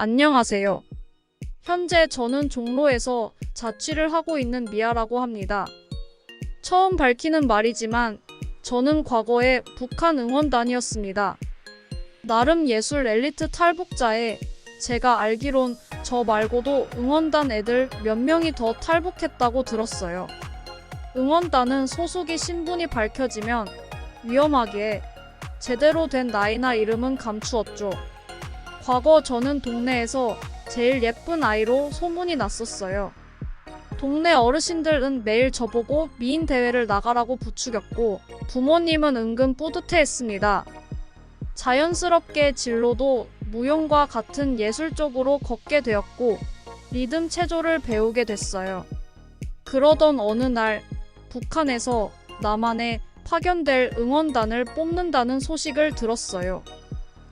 안녕하세요. 현재 저는 종로에서 자취를 하고 있는 미아라고 합니다. 처음 밝히는 말이지만 저는 과거에 북한 응원단이었습니다. 나름 예술 엘리트 탈북자에 제가 알기론 저 말고도 응원단 애들 몇 명이 더 탈북했다고 들었어요. 응원단은 소속이 신분이 밝혀지면 위험하기에 제대로 된 나이나 이름은 감추었죠. 과거 저는 동네에서 제일 예쁜 아이로 소문이 났었어요. 동네 어르신들은 매일 저보고 미인 대회를 나가라고 부추겼고 부모님은 은근 뿌듯해했습니다. 자연스럽게 진로도 무용과 같은 예술 쪽으로 걷게 되었고 리듬 체조를 배우게 됐어요. 그러던 어느 날 북한에서 남한에 파견될 응원단을 뽑는다는 소식을 들었어요.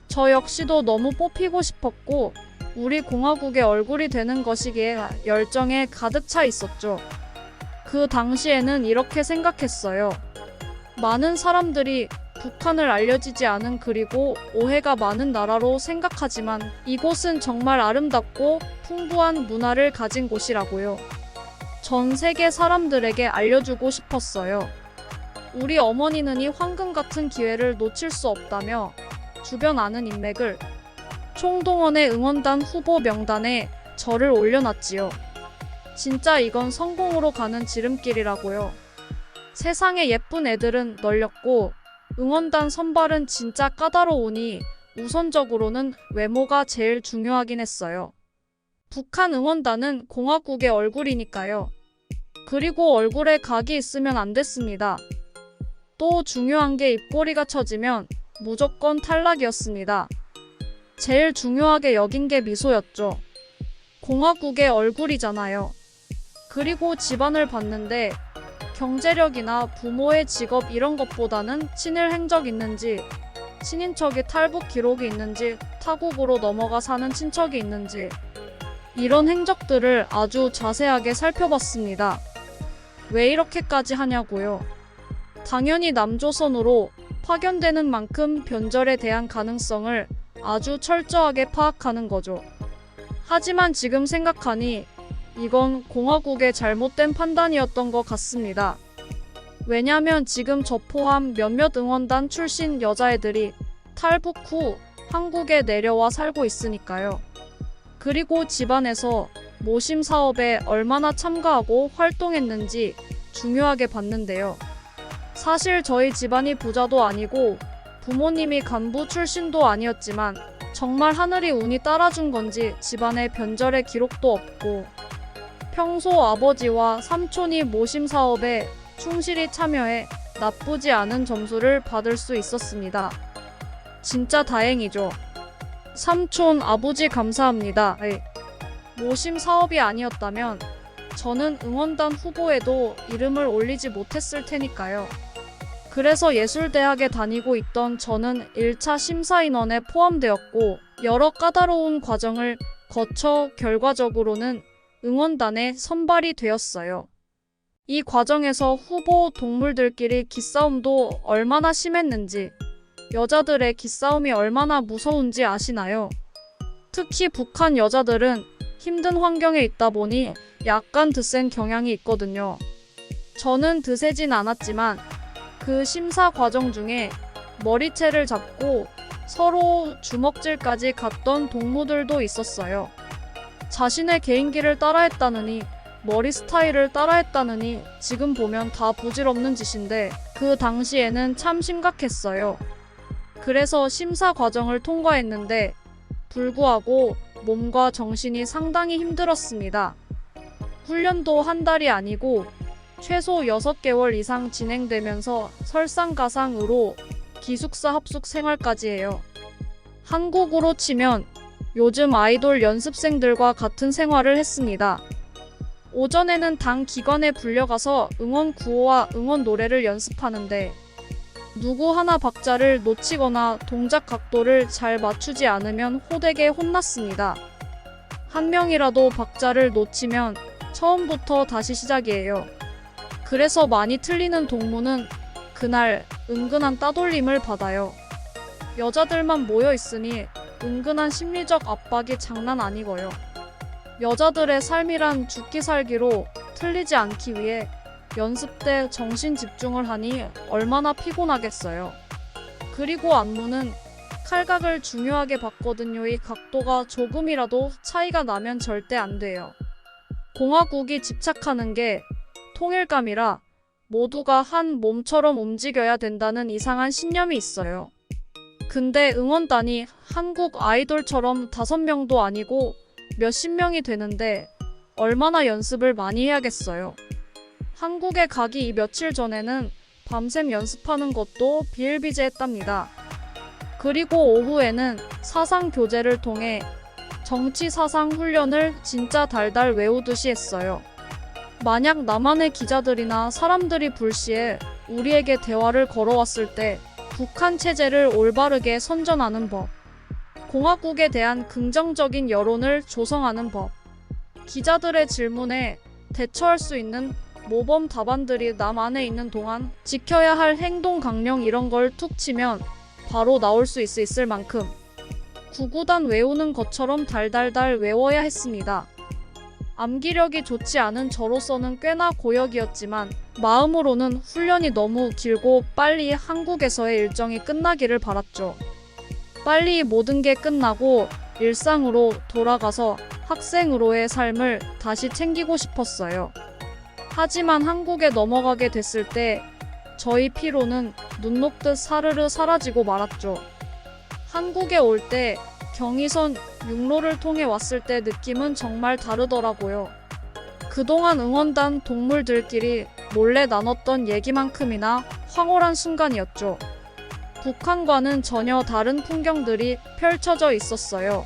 저 역시도 너무 뽑히고 싶었고 우리 공화국의 얼굴이 되는 것이기에 열정에 가득 차 있었죠. 그 당시에는 이렇게 생각했어요. 많은 사람들이 북한을 알려지지 않은 그리고 오해가 많은 나라로 생각하지만 이곳은 정말 아름답고 풍부한 문화를 가진 곳이라고요. 전 세계 사람들에게 알려주고 싶었어요. 우리 어머니는 이 황금 같은 기회를 놓칠 수 없다며 주변 아는 인맥을 총동원의 응원단 후보 명단에 저를 올려놨지요. 진짜 이건 성공으로 가는 지름길이라고요. 세상에 예쁜 애들은 널렸고 응원단 선발은 진짜 까다로우니 우선적으로는 외모가 제일 중요하긴 했어요. 북한 응원단은 공화국의 얼굴이니까요. 그리고 얼굴에 각이 있으면 안 됐습니다. 또 중요한 게 입꼬리가 처지면 무조건 탈락이었습니다. 제일 중요하게 여긴 게 미소였죠. 공화국의 얼굴이잖아요. 그리고 집안을 봤는데 경제력이나 부모의 직업 이런 것보다는 친일 행적 있는지, 친인척이 탈북 기록이 있는지, 타국으로 넘어가 사는 친척이 있는지 이런 행적들을 아주 자세하게 살펴봤습니다. 왜 이렇게까지 하냐고요. 당연히 남조선으로 파견되는 만큼 변절에 대한 가능성을 아주 철저하게 파악하는 거죠. 하지만 지금 생각하니 이건 공화국의 잘못된 판단이었던 것 같습니다. 왜냐면 지금 저 포함 몇몇 응원단 출신 여자애들이 탈북 후 한국에 내려와 살고 있으니까요. 그리고 집안에서 모심 사업에 얼마나 참가하고 활동했는지 중요하게 봤는데요. 사실 저희 집안이 부자도 아니고 부모님이 간부 출신도 아니었지만 정말 하늘이 운이 따라준 건지 집안에 변절의 기록도 없고 평소 아버지와 삼촌이 모심 사업에 충실히 참여해 나쁘지 않은 점수를 받을 수 있었습니다. 진짜 다행이죠. 삼촌, 아버지 감사합니다. 모심 사업이 아니었다면 저는 응원단 후보에도 이름을 올리지 못했을 테니까요. 그래서 예술대학에 다니고 있던 저는 1차 심사인원에 포함되었고 여러 까다로운 과정을 거쳐 결과적으로는 응원단에 선발이 되었어요. 이 과정에서 후보 동물들끼리 기싸움도 얼마나 심했는지, 여자들의 기싸움이 얼마나 무서운지 아시나요? 특히 북한 여자들은 힘든 환경에 있다 보니 약간 드센 경향이 있거든요. 저는 드세진 않았지만 그 심사 과정 중에 머리채를 잡고 서로 주먹질까지 갔던 동무들도 있었어요. 자신의 개인기를 따라했다느니 머리 스타일을 따라했다느니 지금 보면 다 부질없는 짓인데 그 당시에는 참 심각했어요. 그래서 심사 과정을 통과했는데 불구하고 몸과 정신이 상당히 힘들었습니다. 훈련도 한 달이 아니고 최소 6개월 이상 진행되면서 설상가상으로 기숙사 합숙 생활까지 해요. 한국으로 치면 요즘 아이돌 연습생들과 같은 생활을 했습니다. 오전에는 당 기관에 불려가서 응원 구호와 응원 노래를 연습하는데 누구 하나 박자를 놓치거나 동작 각도를 잘 맞추지 않으면 호되게 혼났습니다. 한 명이라도 박자를 놓치면 처음부터 다시 시작이에요. 그래서 많이 틀리는 동무는 그날 은근한 따돌림을 받아요. 여자들만 모여 있으니 은근한 심리적 압박이 장난 아니고요. 여자들의 삶이란 죽기 살기로 틀리지 않기 위해 연습 때 정신 집중을 하니 얼마나 피곤하겠어요. 그리고 안무는 칼각을 중요하게 봤거든요. 이 각도가 조금이라도 차이가 나면 절대 안 돼요. 공화국이 집착하는 게 통일감이라 모두가 한 몸처럼 움직여야 된다는 이상한 신념이 있어요. 근데 응원단이 한국 아이돌처럼 5명도 아니고 몇십 명이 되는데 얼마나 연습을 많이 해야겠어요. 한국에 가기 이 며칠 전에는 밤샘 연습하는 것도 비일비재했답니다. 그리고 오후에는 사상 교재를 통해 정치 사상 훈련을 진짜 달달 외우듯이 했어요. 만약 남한의 기자들이나 사람들이 불시에 우리에게 대화를 걸어왔을 때 북한 체제를 올바르게 선전하는 법, 공화국에 대한 긍정적인 여론을 조성하는 법, 기자들의 질문에 대처할 수 있는 모범 답안들이 남 안에 있는 동안 지켜야 할 행동 강령 이런 걸 툭 치면 바로 나올 수 있을 만큼 구구단 외우는 것처럼 달달달 외워야 했습니다. 암기력이 좋지 않은 저로서는 꽤나 고역이었지만 마음으로는 훈련이 너무 길고 빨리 한국에서의 일정이 끝나기를 바랐죠. 빨리 모든 게 끝나고 일상으로 돌아가서 학생으로의 삶을 다시 챙기고 싶었어요. 하지만 한국에 넘어가게 됐을 때 저희 피로는 눈 녹듯 사르르 사라지고 말았죠. 한국에 올 때 경의선 육로를 통해 왔을 때 느낌은 정말 다르더라고요. 그동안 응원단 동물들끼리 몰래 나눴던 얘기만큼이나 황홀한 순간이었죠. 북한과는 전혀 다른 풍경들이 펼쳐져 있었어요.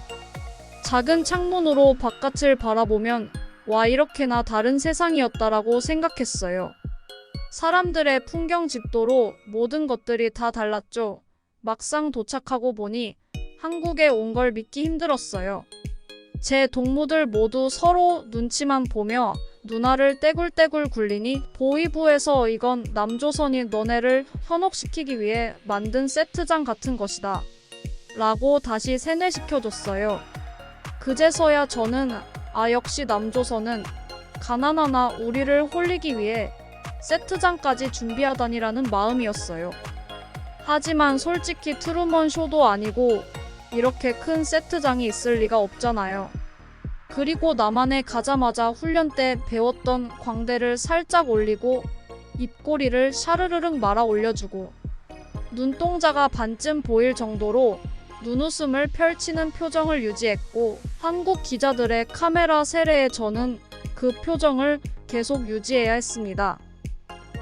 작은 창문으로 바깥을 바라보면 와 이렇게나 다른 세상이었다라고 생각했어요. 사람들의 풍경 집도로 모든 것들이 다 달랐죠. 막상 도착하고 보니 한국에 온 걸 믿기 힘들었어요. 제 동무들 모두 서로 눈치만 보며 누나를 떼굴떼굴 굴리니 보위부에서 이건 남조선이 너네를 현혹시키기 위해 만든 세트장 같은 것이다 라고 다시 세뇌시켜줬어요. 그제서야 저는 역시 남조선은 가난하나 우리를 홀리기 위해 세트장까지 준비하다니라는 마음이었어요. 하지만 솔직히 트루먼 쇼도 아니고 이렇게 큰 세트장이 있을 리가 없잖아요. 그리고 남한에 가자마자 훈련 때 배웠던 광대를 살짝 올리고 입꼬리를 샤르르륵 말아 올려주고 눈동자가 반쯤 보일 정도로 눈웃음을 펼치는 표정을 유지했고 한국 기자들의 카메라 세례에 저는 그 표정을 계속 유지해야 했습니다.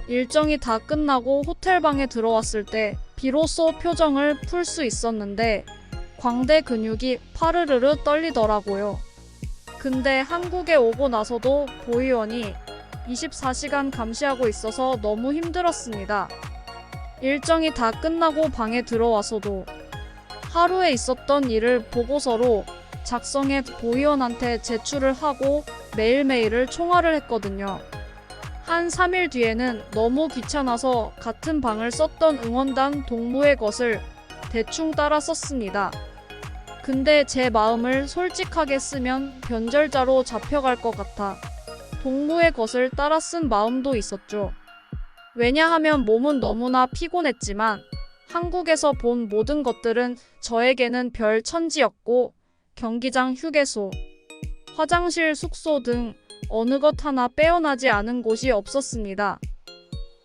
일정이 다 끝나고 호텔방에 들어왔을 때 비로소 표정을 풀 수 있었는데 광대 근육이 파르르르 떨리더라고요. 근데 한국에 오고 나서도 보위원이 24시간 감시하고 있어서 너무 힘들었습니다. 일정이 다 끝나고 방에 들어와서도 하루에 있었던 일을 보고서로 작성해 보위원한테 제출을 하고 매일매일을 총화를 했거든요. 한 3일 뒤에는 너무 귀찮아서 같은 방을 썼던 응원단 동무의 것을 대충 따라 썼습니다. 근데 제 마음을 솔직하게 쓰면 변절자로 잡혀갈 것 같아 동무의 것을 따라 쓴 마음도 있었죠. 왜냐하면 몸은 너무나 피곤했지만 한국에서 본 모든 것들은 저에게는 별 천지였고 경기장 휴게소, 화장실 숙소 등 어느 것 하나 빼어나지 않은 곳이 없었습니다.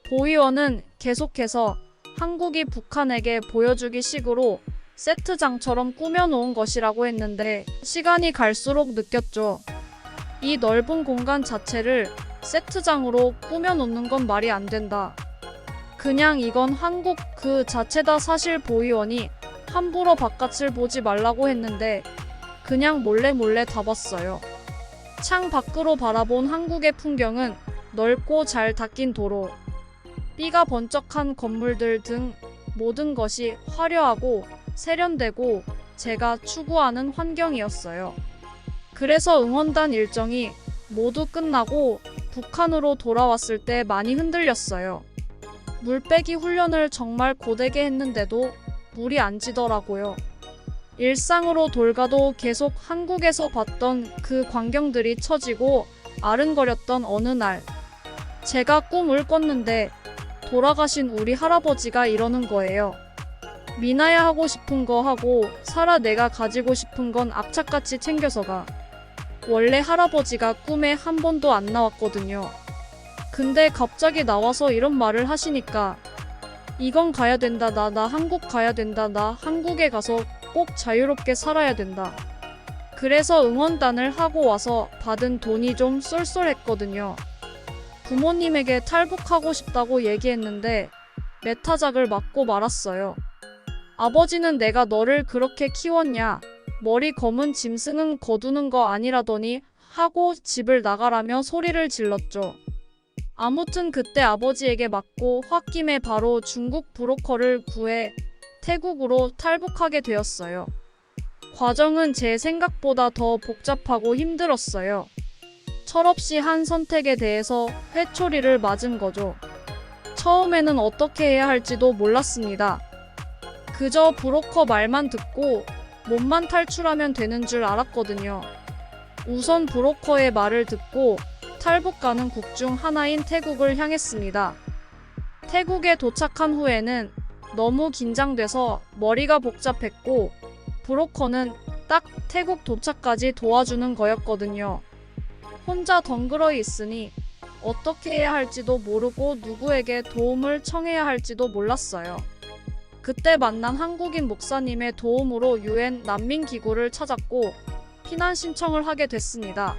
보위원은 계속해서 한국이 북한에게 보여주기 식으로 세트장처럼 꾸며놓은 것이라고 했는데 시간이 갈수록 느꼈죠. 이 넓은 공간 자체를 세트장으로 꾸며놓는 건 말이 안 된다. 그냥 이건 한국 그 자체다. 사실 보위원이 함부로 바깥을 보지 말라고 했는데 그냥 몰래 다 봤어요. 창 밖으로 바라본 한국의 풍경은 넓고 잘 닦인 도로, 삐가 번쩍한 건물들 등 모든 것이 화려하고 세련되고 제가 추구하는 환경이었어요. 그래서 응원단 일정이 모두 끝나고 북한으로 돌아왔을 때 많이 흔들렸어요. 물빼기 훈련을 정말 고되게 했는데도 물이 안 지더라고요. 일상으로 돌가도 계속 한국에서 봤던 그 광경들이 처지고 아른거렸던 어느 날, 제가 꿈을 꿨는데 돌아가신 우리 할아버지가 이러는 거예요. 미나야, 하고 싶은 거 하고 살아. 내가 가지고 싶은 건 악착같이 챙겨서 가. 원래 할아버지가 꿈에 한 번도 안 나왔거든요. 근데 갑자기 나와서 이런 말을 하시니까 이건 가야 된다. 나 한국 가야 된다. 나 한국에 가서 꼭 자유롭게 살아야 된다. 그래서 응원단을 하고 와서 받은 돈이 좀 쏠쏠했거든요. 부모님에게 탈북하고 싶다고 얘기했는데 매타작을 맞고 말았어요. 아버지는 내가 너를 그렇게 키웠냐? 머리 검은 짐승은 거두는 거 아니라더니 하고 집을 나가라며 소리를 질렀죠. 아무튼 그때 아버지에게 맞고 홧김에 바로 중국 브로커를 구해 태국으로 탈북하게 되었어요. 과정은 제 생각보다 더 복잡하고 힘들었어요. 철없이 한 선택에 대해서 회초리를 맞은 거죠. 처음에는 어떻게 해야 할지도 몰랐습니다. 그저 브로커 말만 듣고 몸만 탈출하면 되는 줄 알았거든요. 우선 브로커의 말을 듣고 탈북 가는 국 중 하나인 태국을 향했습니다. 태국에 도착한 후에는 너무 긴장돼서 머리가 복잡했고 브로커는 딱 태국 도착까지 도와주는 거였거든요. 혼자 덩그러 있으니 어떻게 해야 할지도 모르고 누구에게 도움을 청해야 할지도 몰랐어요. 그때 만난 한국인 목사님의 도움으로 UN 난민기구를 찾았고 피난 신청을 하게 됐습니다.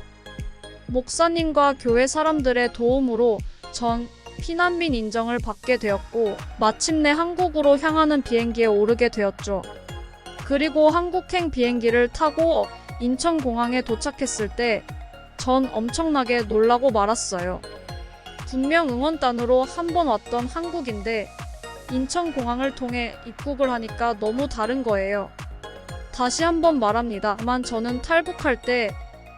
목사님과 교회 사람들의 도움으로 전 피난민 인정을 받게 되었고 마침내 한국으로 향하는 비행기에 오르게 되었죠. 그리고 한국행 비행기를 타고 인천공항에 도착했을 때 전 엄청나게 놀라고 말았어요. 분명 응원단으로 한 번 왔던 한국인데 인천공항을 통해 입국을 하니까 너무 다른 거예요. 다시 한번 말합니다만 저는 탈북할 때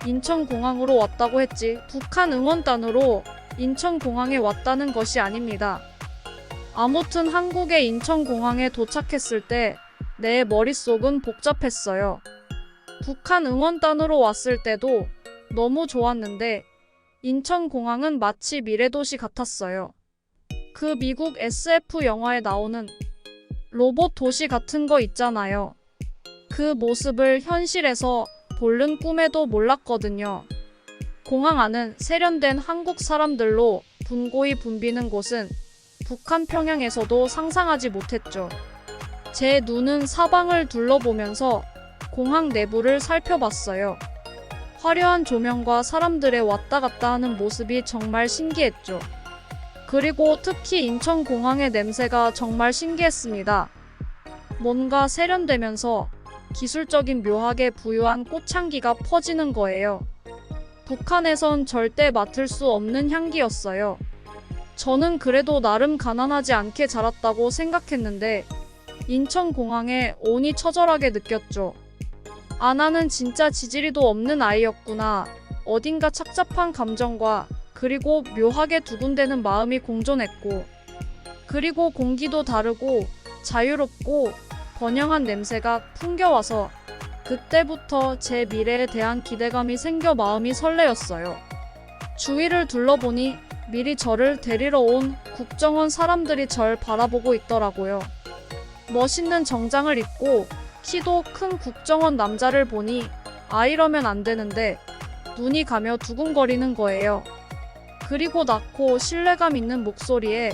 인천공항으로 왔다고 했지 북한 응원단으로 인천공항에 왔다는 것이 아닙니다. 아무튼 한국의 인천공항에 도착했을 때 내 머릿속은 복잡했어요. 북한 응원단으로 왔을 때도 너무 좋았는데 인천공항은 마치 미래도시 같았어요. 그 미국 SF 영화에 나오는 로봇 도시 같은 거 있잖아요. 그 모습을 현실에서 볼른 꿈에도 몰랐거든요. 공항 안은 세련된 한국 사람들로 분고이 붐비는 곳은 북한 평양에서도 상상하지 못했죠. 제 눈은 사방을 둘러보면서 공항 내부를 살펴봤어요. 화려한 조명과 사람들의 왔다 갔다 하는 모습이 정말 신기했죠. 그리고 특히 인천공항의 냄새가 정말 신기했습니다. 뭔가 세련되면서 기술적인 묘하게 부유한 꽃향기가 퍼지는 거예요. 북한에선 절대 맡을 수 없는 향기였어요. 저는 그래도 나름 가난하지 않게 자랐다고 생각했는데 인천공항에 오니 처절하게 느꼈죠. 나는 진짜 지지리도 없는 아이였구나. 어딘가 착잡한 감정과 그리고 묘하게 두근대는 마음이 공존했고 그리고 공기도 다르고 자유롭고 번영한 냄새가 풍겨와서 그때부터 제 미래에 대한 기대감이 생겨 마음이 설레었어요. 주위를 둘러보니 미리 저를 데리러 온 국정원 사람들이 절 바라보고 있더라고요. 멋있는 정장을 입고 키도 큰 국정원 남자를 보니 이러면 안 되는데 눈이 가며 두근거리는 거예요. 그리고 낮고 신뢰감 있는 목소리에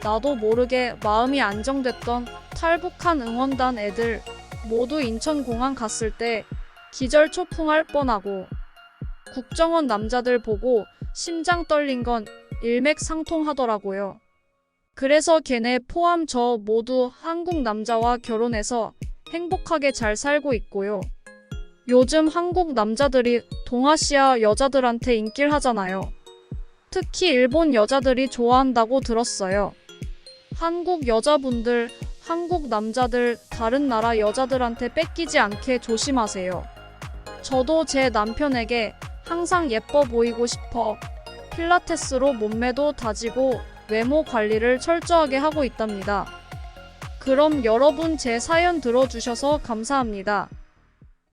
나도 모르게 마음이 안정됐던 탈북한 응원단 애들 모두 인천공항 갔을 때 기절초풍할 뻔하고 국정원 남자들 보고 심장 떨린 건 일맥상통하더라고요. 그래서 걔네 포함 저 모두 한국 남자와 결혼해서 행복하게 잘 살고 있고요. 요즘 한국 남자들이 동아시아 여자들한테 인기를 하잖아요. 특히 일본 여자들이 좋아한다고 들었어요. 한국 여자분들, 한국 남자들 다른 나라 여자들한테 뺏기지 않게 조심하세요. 저도 제 남편에게 항상 예뻐 보이고 싶어 필라테스로 몸매도 다지고 외모 관리를 철저하게 하고 있답니다. 그럼 여러분 제 사연 들어주셔서 감사합니다.